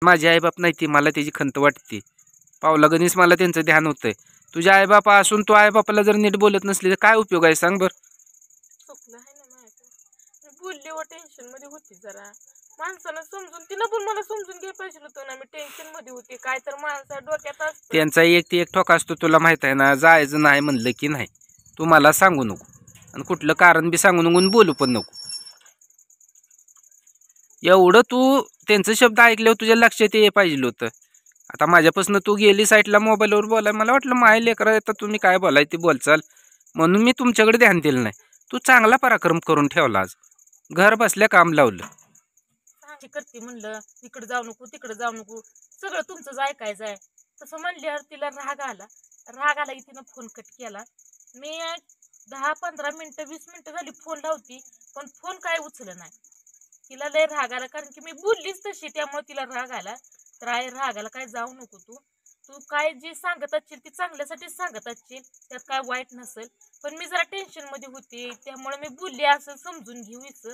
माझे आईबाप नाही ती मला त्याची खंत वाटते. पावलागणीच मला त्यांचं ध्यान होतंय. तुझ्या आईबापा असून तू आईबापाला जर नीट बोलत नसली तर काय उपयोग आहे सांग बरं. चुकलं आहे ना माझं. मी बोलली व टेन्शन मध्ये होती जरा. माणसानं समजून तिनं पण मला समजून घ्यायला पाहिजे होतं ना. मी टेन्शन मध्ये होती. काय तर माणसा डोक्यात असतं. त्यांचा एक ठोका असतो तुला माहित आहे ना. जायचं नाही म्हणलं की नाही. तू मला सांगू नको आणि कुठलं कारण बी सांगू नको बोलू पण नको. एवढं तू त्यांचं शब्द ऐकल्यावर तुझ्या लक्षात ये पाहिजे होतं. आता माझ्यापासून तू गेली साईडला मोबाईलवर बोलाय. मला वाटलं माय लेकरं येतं तुम्ही काय बोलाय ती बोलचाल म्हणून मी तुमच्याकडे ध्यान दिलं नाही. तू चांगला पराक्रम करून ठेवला. आज घर बसल्या काम लावलं. करते म्हणलं इकडे जाऊ नको तिकडे जाऊ नको सगळं तुमचंच ऐकायचं आहे. तसं म्हणल्यावर तिला राग आला की तिनं फोन कट केला. मी 10-15 मिनिटं 20 मिनिटं झाली फोन लावती पण फोन काय उचलला नाही. तिला लय राग आला कारण की मी बोललीच तशी त्यामुळे तिला राग आला. तर आई रागाला काय जाऊ नको तू काय जे सांगत असशील ती चांगल्यासाठीच सांगत असशील त्यात काय वाईट नसेल. पण मी जरा टेन्शन मध्ये होते त्यामुळे मी बोलली असं समजून घेऊच.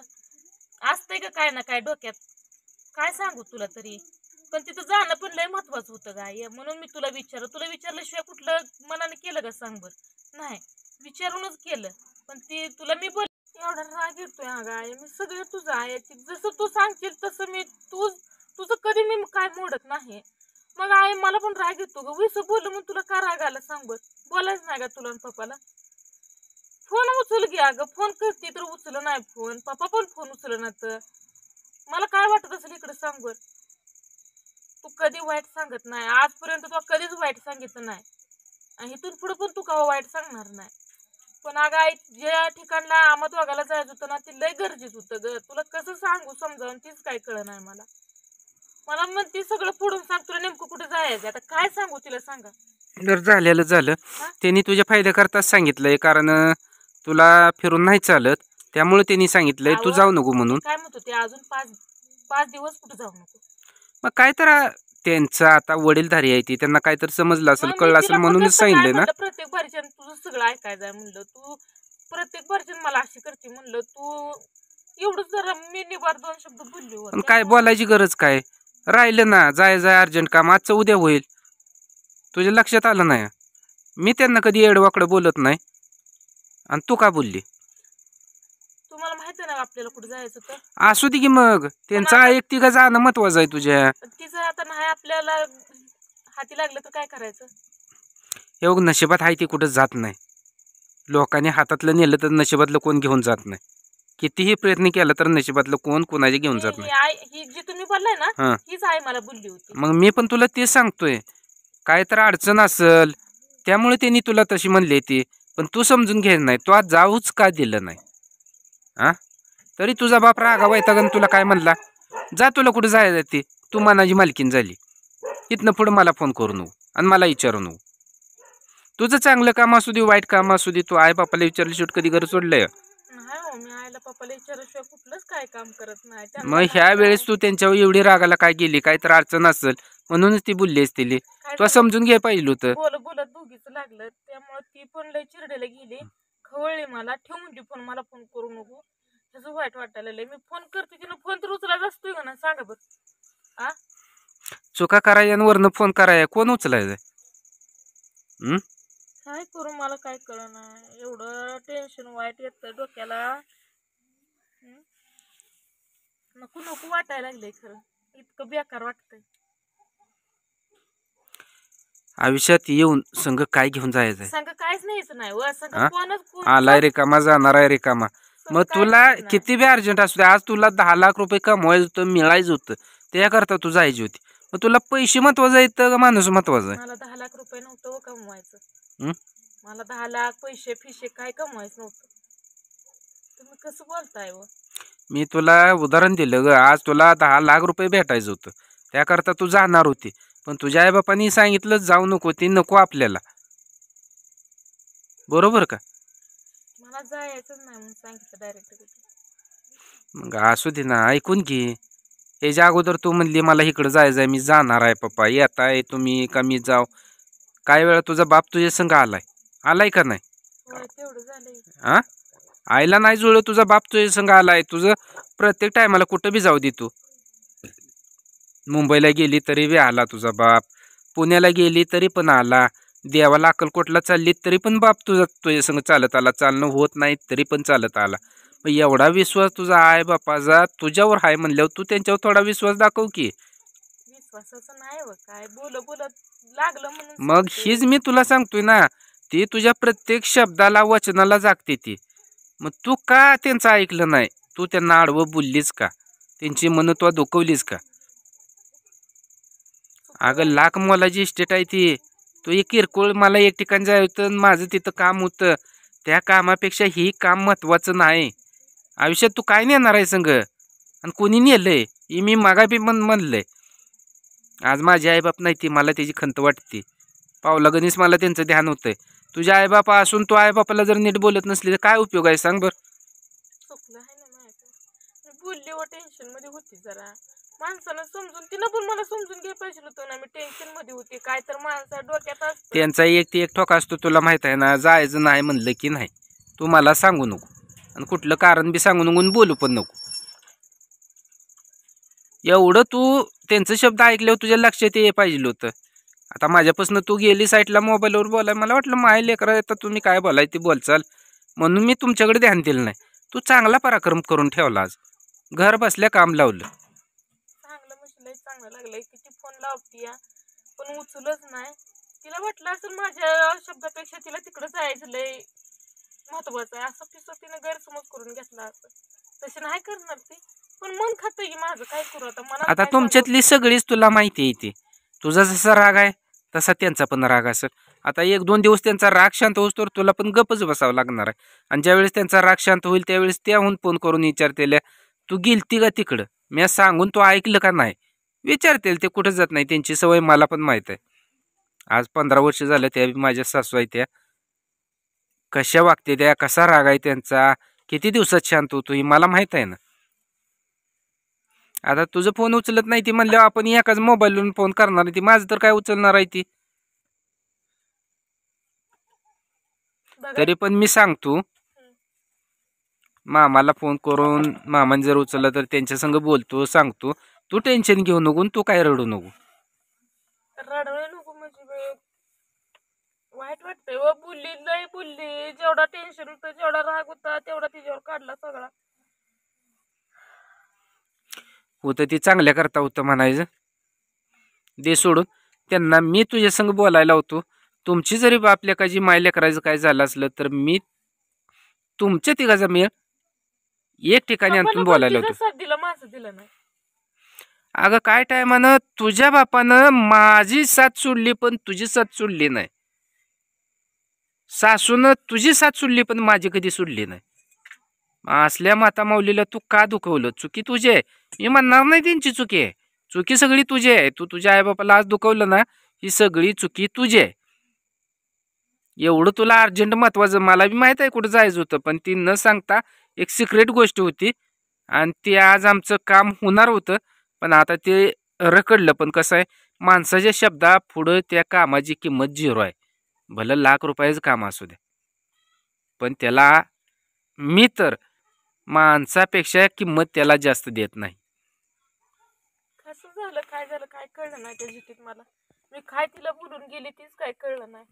असतंय का काय ना काय डोक्यात काय सांगू तुला तरी. पण तिथं जाणं पण लय महत्वाचं होतं गाय म्हणून मी तुला विचारल्याशिवाय कुठलं मनाने केलं का सांग बर. नाही विचारूनच केलं. पण ती तुला मी बोल एवढा राग येतोय गाय. मी सगळं तुझं आहे जसं तू सांगशील तसं मी तुझं कधी मी काय मोडत नाही. मग आई मला पण राग येतो ग. विसं बोललं मग तुला का राग आला सांग बर. बोलायच नाही का तुला पप्पाला. फोन उचल घ्या ग. फोन करते तर उचल नाही फोन. पप्पा पण फोन उचल ना तर मला काय वाटत असेल इकडे सांग बर. तू कधी वाईट सांगत नाही. आजपर्यंत तू कधीच वाईट सांगितलं नाही आणि इथून पुढे पण तू का वाईट सांगणार नाही. पण अगं आई ज्या ठिकाणला आम्हा दोघाला जायचं होतं ना ते लय गरजेचं होतं ग. तुला कसं सांगू समजावून तीच काय कळलं नाही मला. मला मग ती सगळं पुढून सांग तुला नेमकं कुठे जायचं आता काय सांगू तिला सांगा. जर झालेलं झालं त्यांनी तुझ्या फायद्याकरताच सांगितलंय. कारण तुला फिरून नाही चालत त्यामुळे त्यांनी सांगितलंय तू जाऊ नको म्हणून. काय म्हणतो ते अजून 5 दिवस कुठे जाऊ नको. मग काय तर त्यांचं आता वडीलधारी आहे ती त्यांना काय तर समजलं असेल कळलं असेल म्हणूनच सांगितलंय ना. प्रत्येक भारीच्यान तुझं सगळं ऐकायचं आहे म्हणलं. तू प्रत्येक भारीच्यान मला अशी करते म्हणलं. तू एवढं जरा मी निबार 2 शब्द बोलली होती. पण काय बोलायची गरज काय राहिलं ना. जाय अर्जंट काम आजचं उद्या होईल. तुझ्या लक्षात आलं नाही. मी त्यांना कधी एडवाकडं बोलत नाही आणि तू का बोलली. तुम्हाला माहिती आहे ना आपल्याला कुठे जायचं तर असू दे की मग त्यांचा ऐकती का जाणं महत्वाचं आहे तुझ्या. तिचं आता नाही आपल्याला हाती लागलं तर काय करायचं. एवढं नशिबात आहे ती कुठं जात नाही. लोकांनी हातातलं नेलं तर नशिबातलं कोण घेऊन जात नाही. कितीही प्रयत्न केला तर नशिबातलं कोण कोणाचे घेऊन जात नाही. ही जी तुम्ही बोललाय ना हीच आई मला बोलली होती. मग मी पण तुला तेच सांगतोय. काय तर अडचण असेल त्यामुळे त्यांनी तुला तशी म्हणली ती. पण तू समजून घे नाही. तू आज जाऊच का दिलं नाही. तरी तुझा बाप रागा वैतागन तुला काय म्हणला. जा तुला कुठं जायचं ती तू मनाची मालकीन झाली. इथनं पुढं मला फोन करू नको आणि मला विचारू नको. तुझं चांगलं काम असू दे वाईट काम असू दे तू आई बापाला विचारली शेवट कधी घर सोडलंय. मी आईला पप्पाला विचारल्याशिवाय कुठलंच काय काम करत नाही. मग ह्या वेळेस तू त्यांच्यावर एवढी रागाला काय गेली. काय तर अडचण असेल म्हणूनच ती बोलली असतील. तुला समजून घे पाहिजे होतं. बोलत दोघीच लागलं त्यामुळे ती पण लय चिरडेला गेली. खवळली मला ठेव म्हणली फोन मला फोन करू नको. त्याचं वाईट वाटायला लागलंय. मी फोन करते तिनं फोन तर उचलायला असतोय का ना सांगा बरं. चुका कराय आणि वरनं फोन कराय कोण उचलायचं. काय करू मला काय कळलं नाही. एवढं टेन्शन वाईट येतं डोक्याला. नको नको वाटायला लागलंय खरं. इतकं बेकार वाटतंय. आयुष्यात येऊन संघ काय घेऊन जायचंय. संघ काहीच न्यायचं नाही. कोणच आलाय रिकामा जाणार आहे रिकामा. मग तुला किती बी अर्जंट असू दे. आज तुला 10 लाख रुपये कमवायचं होतं मिळायचं होतं त्याकरता तू जायची होती. मग तुला पैसे महत्वाचं आहेत का माणूस महत्वाचा आहे. मला 10 लाख रुपये नव्हतं कमवायचं. मला 10 लाख पैसे फिशे काय कमवायचं नव्हतं. तुम्ही कसं बोलताय. मी तुला उदाहरण दिलं ग. आज तुला 10 लाख रुपये भेटायचं होतं त्याकरता तू जाणार होती. पण तुझ्या आई बापांनी सांगितलं जाऊ नको ती नको आपल्याला. बरोबर का. मला जायचंच नाही म्हणून सांगितलं डायरेक्ट. मग असू दे ना ऐकून घे. याच्या अगोदर तू म्हणली मला इकडं जायचं आहे मी जाणार आहे पप्पा येताय तुम्ही का मी जाऊ. काय वेळा तुझा बाप तुझ्या संग आलाय का नाही. आईला नाही जुळलं तुझा बाप तुझ्या संग आलाय. तुझं प्रत्येक टायमाला कुठं बी जाऊ दे तू. मुंबईला गेली तरी बी आला तुझा बाप, पुण्याला गेली तरी पण आला, देवाला अक्कलकोटला चालली तरी पण बाप तुझ्या संग चालत आला, चालणं होत नाही तरी पण चालत आला. मग एवढा विश्वास तुझा आहे बापाचा तुझ्यावर आहे म्हणल्यावर तू त्यांच्यावर थोडा विश्वास दाखव की. विश्वासाचं नाही व काय, बोलत लागलं म्हणून मग सांगते. हीच मी तुला सांगतोय ना, ती तुझ्या प्रत्येक शब्दाला वचनाला जागते ती. मग तू का त्यांचं ऐकलं नाही? तू त्यांना आडवं बोललीस का? त्यांची मन तू दुखवलीस का? अगं लाख मोलाची इस्टेट आहे ती. तू एक किरकोळ मला एक ठिकाणी जायचं होतं, माझं तिथं काम होतं, त्या कामापेक्षा ही काम महत्वाचं नाही. आयुष्यात तू काय नेणार आहे संग? आणि कोणी नेलंय ही मी मागा बी म्हणलंय. आज माझी आईबाप नाही ती, मला त्याची खंत वाटते. पावलागणीच मला त्यांचं ध्यान होतंय. तुझ्या आईबापा असून तू आईबापाला जर नीट बोलत नसली तर काय उपयोग आहे सांग बरं? चुकलं आहे ना माझ्या, मी बोलली व टेन्शन मध्ये होती जरा. माणसानं समजून, तिनं पण मला समजून घ्यायला पाहिजे होतं ना, मी टेन्शन मध्ये होती. काय तर माणसा डोक्यात असतं. त्यांचा एक ते एक ठोका असतो तुला माहित आहे ना, जायचं नाही म्हणलं की नाही. तू मला सांगू नको आणि कुठलं कारण बी सांगू नको आणि बोलू पण नको. एवढं तू त्यांचं शब्द ऐकल्यावर तुझ्या लक्षात ये पाहिजे होतं. आता माझ्यापासून तू गेली साईडला मोबाईलवर बोलाय, मला वाटलं माय लेकरं येतात तुम्ही काय बोलाय ती बोलचाल, म्हणून मी तुमच्याकडे ध्यान दिलं नाही. तू चांगला पराक्रम करून ठेवला, आज घर बसल्या काम लावलं. चांगलं म्हणजे लय चांगलं लागलंय. किती फोन लावती पण उचलच नाही. तिला वाटलं असेल माझ्या शब्दापेक्षा तिला तिकडं जायचं लय महत्वाचं आहे, असं पिसं तिने गैरसमज करून घेतला असं. तशी नाही करणार ती, पण मन खातं की माझं, काय करू आता. मला आता तुमच्यातली सगळीच तुला माहिती आहे ती. तुझा जसा राग आहे तसा त्यांचा पण राग असेल. आता एक दोन दिवस त्यांचा राग शांत होस तर तुला पण गपच बसावं लागणार आहे. आणि ज्यावेळेस त्यांचा राग शांत होईल त्यावेळेस त्याहून फोन करून विचारतेल्या तू गेलती का तिकडं, मी सांगून तू ऐकलं का नाही विचारतील. ते कुठं जात नाही, त्यांची सवय मला पण माहीत आहे. आज 15 वर्ष झालं त्या माझ्या सासू आहे, त्या कशा वागते, त्या कसा राग आहे त्यांचा, किती दिवसात शांत होतो हे मला माहित आहे ना. आता तुझं फोन उचलत नाही ती म्हणल्यावर आपण एकाच मोबाईलवरून फोन करणार, ती माझं तर काय उचलणार आहे ती. तरी पण मी सांगतो मामाला फोन करून, मामाने जर उचलला तर त्यांच्या संग बोलतो, सांगतो. तू टेन्शन घेऊ नको, तू काय रडू नको. रडवलं नको म्हणजे वाईट वाटतंय व. बोलली लय बोलली, जेवढा टेन्शन होतं, जेवढा राग होता तेवढा तिच्यावर काढला सगळा. होतं ती चांगल्या करता होतं म्हणायचं, दे सोडून. त्यांना मी तुझ्या संग बोलायला होतो. तुमची जरी बाप लेकाची माय लेकरायचं काय झालं असलं तर मी तुमच्या तिघाचा मेळ एक ठिकाणी आणून बोलायला होतो. साथ दिला, माझं दिलं नाही. अगं काय टायमानं तुझ्या बापानं माझी साथ सोडली पण तुझी साथ सोडली नाही. सासून तुझी साथ सोडली पण माझी कधी सोडली नाही. असल्या माता माऊलीला तू का दुखवलं? चुकी तुझी आहे, मी म्हणणार नाही त्यांची चुकी आहे. चुकी सगळी तुझी आहे. तू तुझ्या आईबापाला आज दुखवलं ना, ही सगळी चुकी तुझी आहे. एवढं तुला अर्जंट महत्वाचं, मला बी माहित आहे कुठं जायचं होतं, पण ती न सांगता एक सिक्रेट गोष्ट होती आणि ते आज आमचं काम होणार होतं. पण आता ते रखडलं. पण कसं आहे, माणसाच्या शब्दा पुढं त्या कामाची किंमत 0 आहे. भलं लाख रुपयाचं काम असू द्या, पण त्याला मी तर माणसापेक्षा किंमत त्याला जास्त देत नाही. कसं झालं, काय झालं, काय कळलं नाही त्या जिटीत मला. मी काय तिला बोलून गेली तीच काय कळलं नाही.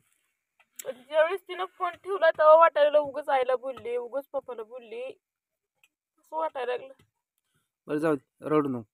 पण ज्यावेळेस तिनं फोन ठेवला तेव्हा वाटायला उगाच आईला बोलली, उगाच पप्पाला बोलली असं वाटायला लागलं. बरं जाऊ दे, रडू नको.